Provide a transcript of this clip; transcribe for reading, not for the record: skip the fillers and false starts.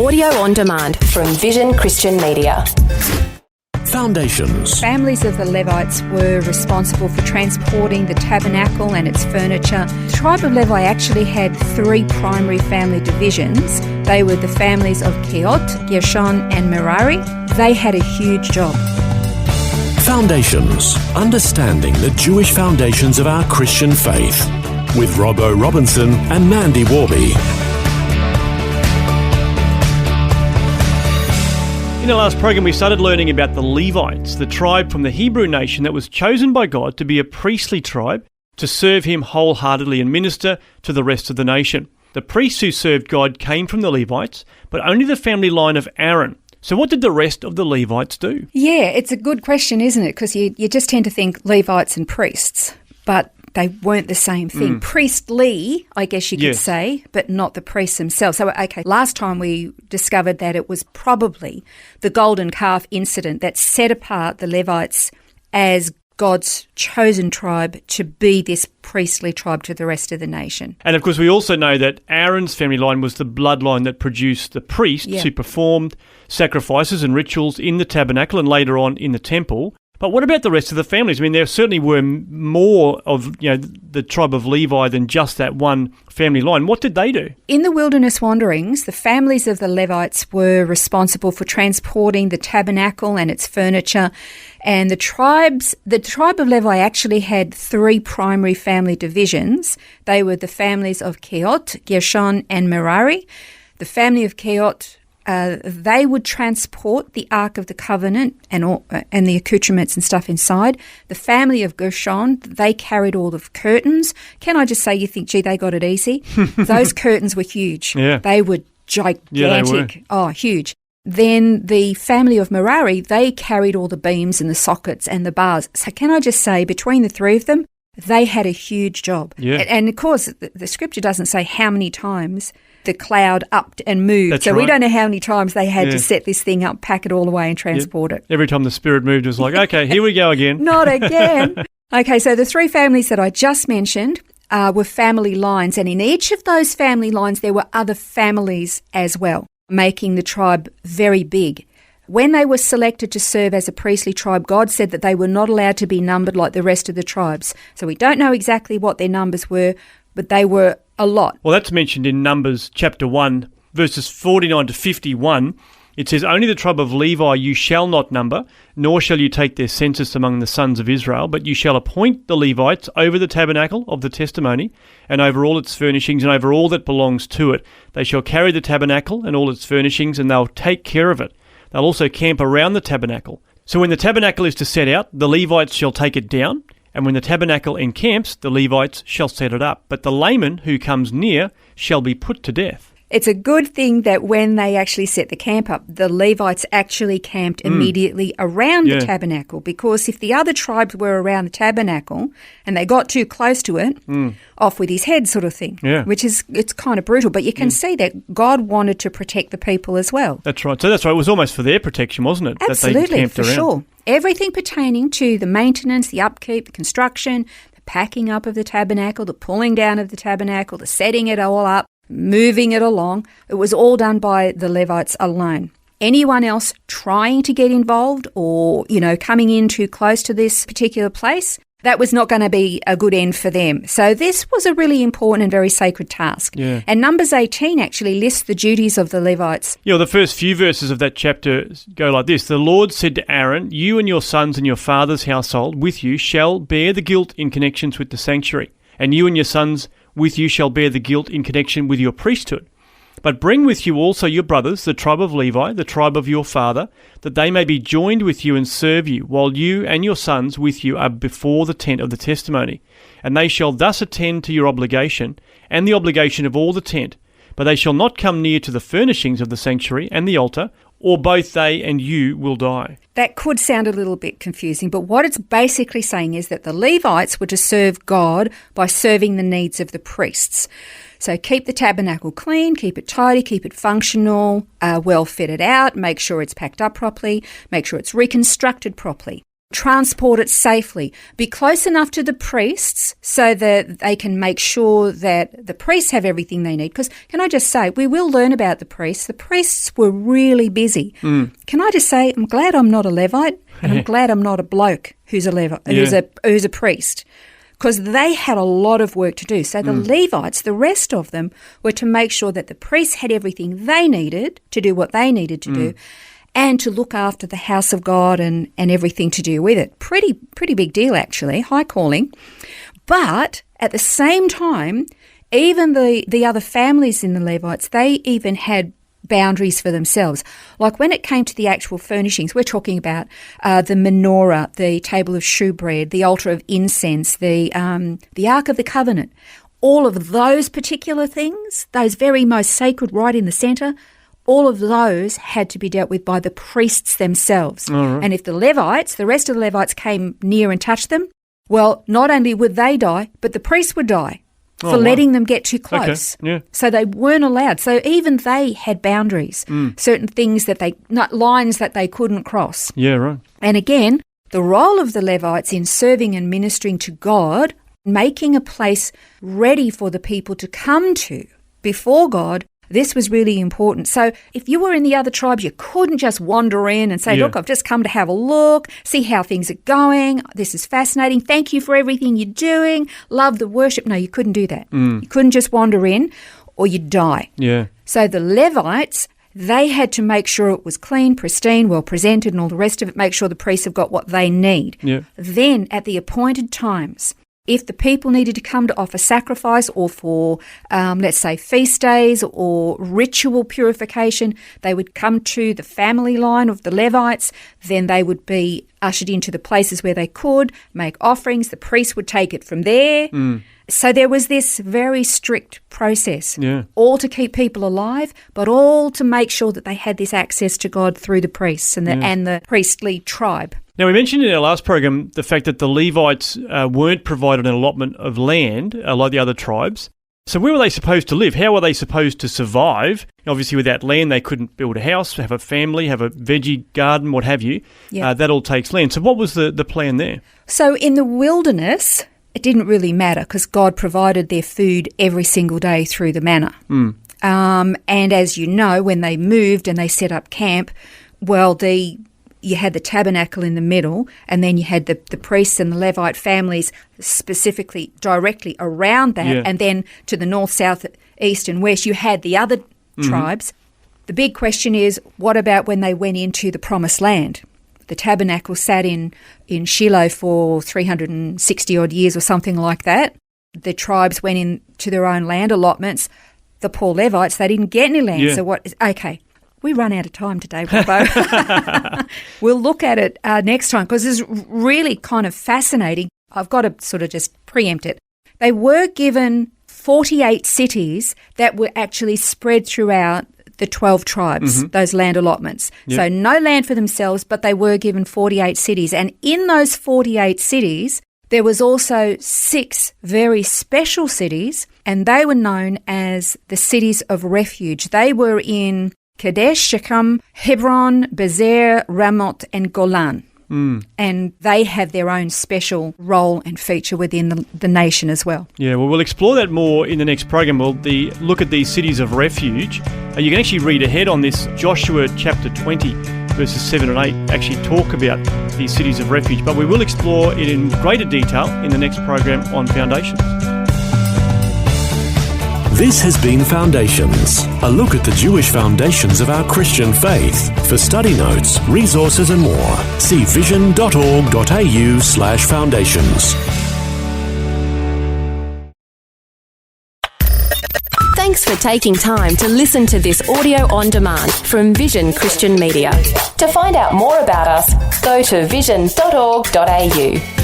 Audio on demand from Vision Christian Media. Foundations. Families of the Levites were responsible for transporting the tabernacle and its furniture. The tribe of Levi actually had three primary family divisions. They were the families of Keot, Gershon and Merari. They had a huge job. Foundations. Understanding the Jewish foundations of our Christian faith. With Robbo Robinson and Mandy Warby. In the last program, we started learning about the Levites, the tribe from the Hebrew nation that was chosen by God to be a priestly tribe to serve him wholeheartedly and minister to the rest of the nation. The priests who served God came from the Levites, but only the family line of Aaron. So what did the rest of the Levites do? Yeah, it's a good question, isn't it? Because you just tend to think Levites and priests, but they weren't the same thing. Priestly, I guess you could say, but not the priests themselves. So, okay, last time we discovered that it was probably the golden calf incident that set apart the Levites as God's chosen tribe to be this priestly tribe to the rest of the nation. And of course, we also know that Aaron's family line was the bloodline that produced the priests who performed sacrifices and rituals in the tabernacle and later on in the temple. But what about the rest of the families? I mean, there certainly were more of the tribe of Levi than just that one family line. What did they do? In the wilderness wanderings, the families of the Levites were responsible for transporting the tabernacle and its furniture. And the tribe of Levi actually had three primary family divisions. They were the families of Keot, Gershon and Merari. The family of Keot, they would transport the Ark of the Covenant and the accoutrements and stuff inside. The family of Gershon, they carried all the curtains. Can I just say, you think, gee, they got it easy? Those curtains were huge. Yeah. They were gigantic. Yeah, they were. Oh, huge. Then the family of Merari, they carried all the beams and the sockets and the bars. So can I just say, between the three of them, they had a huge job. Yeah. And of course, the scripture doesn't say how many times the cloud upped and moved. That's so right. We don't know how many times they had to set this thing up, pack it all away and transport it. Every time the Spirit moved, it was like, okay, here we go again. Not again. Okay, so the three families that I just mentioned were family lines, and in each of those family lines there were other families as well, making the tribe very big. When they were selected to serve as a priestly tribe, God said that they were not allowed to be numbered like the rest of the tribes. So we don't know exactly what their numbers were, but they were a lot. Well, that's mentioned in Numbers chapter 1, verses 49 to 51. It says, "Only the tribe of Levi you shall not number, nor shall you take their census among the sons of Israel, but you shall appoint the Levites over the tabernacle of the testimony, and over all its furnishings, and over all that belongs to it. They shall carry the tabernacle and all its furnishings, and they'll take care of it. They'll also camp around the tabernacle. So when the tabernacle is to set out, the Levites shall take it down, and when the tabernacle encamps, the Levites shall set it up. But the layman who comes near shall be put to death." It's a good thing that when they actually set the camp up, the Levites actually camped immediately around the tabernacle, because if the other tribes were around the tabernacle and they got too close to it, off with his head sort of thing, which is, it's kind of brutal. But you can see that God wanted to protect the people as well. That's right. So that's right. It was almost for their protection, wasn't it? Absolutely, that they camped for around. sure. Everything pertaining to the maintenance, the upkeep, the construction, the packing up of the tabernacle, the pulling down of the tabernacle, the setting it all up, moving it along, it was all done by the Levites alone. Anyone else trying to get involved or, coming in too close to this particular place, that was not going to be a good end for them. So this was a really important and very sacred task. Yeah. And Numbers 18 actually lists the duties of the Levites. The first few verses of that chapter go like this. "The Lord said to Aaron, you and your sons and your father's household with you shall bear the guilt in connections with the sanctuary, and you and your sons with you shall bear the guilt in connection with your priesthood. But bring with you also your brothers, the tribe of Levi, the tribe of your father, that they may be joined with you and serve you, while you and your sons with you are before the tent of the testimony. And they shall thus attend to your obligation, and the obligation of all the tent. But they shall not come near to the furnishings of the sanctuary and the altar, or both they and you will die." That could sound a little bit confusing, but what it's basically saying is that the Levites were to serve God by serving the needs of the priests. So keep the tabernacle clean, keep it tidy, keep it functional, well fitted out, make sure it's packed up properly, make sure it's reconstructed properly. transport it safely, be close enough to the priests so that they can make sure that the priests have everything they need. Because can I just say, we will learn about the priests. The priests were really busy. Can I just say, I'm glad I'm not a Levite, and I'm glad I'm not a bloke who's a Levite, who's a priest, because they had a lot of work to do. So the Levites, the rest of them, were to make sure that the priests had everything they needed to do what they needed to do, and to look after the house of God and everything to do with it. Pretty big deal, actually, high calling. But at the same time, even the other families in the Levites, they even had boundaries for themselves. Like when it came to the actual furnishings, we're talking about the menorah, the table of shewbread, the altar of incense, the Ark of the Covenant. All of those particular things, those very most sacred right in the centre, all of those had to be dealt with by the priests themselves. Right. And if the rest of the Levites came near and touched them, well, not only would they die, but the priests would die for letting them get too close. Okay. Yeah. So they weren't allowed. So even they had boundaries, certain things lines that they couldn't cross. Yeah, right. And again, the role of the Levites in serving and ministering to God, making a place ready for the people to come to before God, this was really important. So if you were in the other tribes, you couldn't just wander in and say, look, I've just come to have a look, see how things are going. This is fascinating. Thank you for everything you're doing. Love the worship. No, you couldn't do that. You couldn't just wander in or you'd die. Yeah. So the Levites, they had to make sure it was clean, pristine, well presented and all the rest of it, make sure the priests have got what they need. Yeah. Then at the appointed times, if the people needed to come to offer sacrifice or for, let's say, feast days or ritual purification, they would come to the family line of the Levites. Then they would be ushered into the places where they could make offerings. The priest would take it from there. So there was this very strict process, all to keep people alive, but all to make sure that they had this access to God through the priests and the priestly tribe. Now, we mentioned in our last program the fact that the Levites weren't provided an allotment of land like the other tribes. So where were they supposed to live? How were they supposed to survive? Obviously, without land, they couldn't build a house, have a family, have a veggie garden, what have you. Yeah. That all takes land. So what was the plan there? So in the wilderness, it didn't really matter because God provided their food every single day through the manna. And as you know, when they moved and they set up camp, well, you had the tabernacle in the middle, and then you had the priests and the Levite families specifically directly around that, and then to the north, south, east and west, you had the other tribes. The big question is, what about when they went into the promised land? The tabernacle sat in Shiloh for 360-odd years or something like that. The tribes went into their own land allotments. The poor Levites, they didn't get any land. Yeah. So what? Okay. We run out of time today, Robbo. We'll look at it next time because it's really kind of fascinating. I've got to sort of just preempt it. They were given 48 cities that were actually spread throughout the 12 tribes, those land allotments. Yep. So no land for themselves, but they were given 48 cities. And in those 48 cities, there was also 6 very special cities, and they were known as the cities of refuge. They were in Kadesh, Shechem, Hebron, Bezer, Ramoth and Golan. And they have their own special role and feature within the nation as well. Yeah, well, we'll explore that more in the next program. We'll look at these cities of refuge. You can actually read ahead on this. Joshua chapter 20, verses 7 and 8 actually talk about these cities of refuge. But we will explore it in greater detail in the next program on Foundations. This has been Foundations, a look at the Jewish foundations of our Christian faith. For study notes, resources and more, see vision.org.au/foundations. Thanks for taking time to listen to this audio on demand from Vision Christian Media. To find out more about us, go to vision.org.au.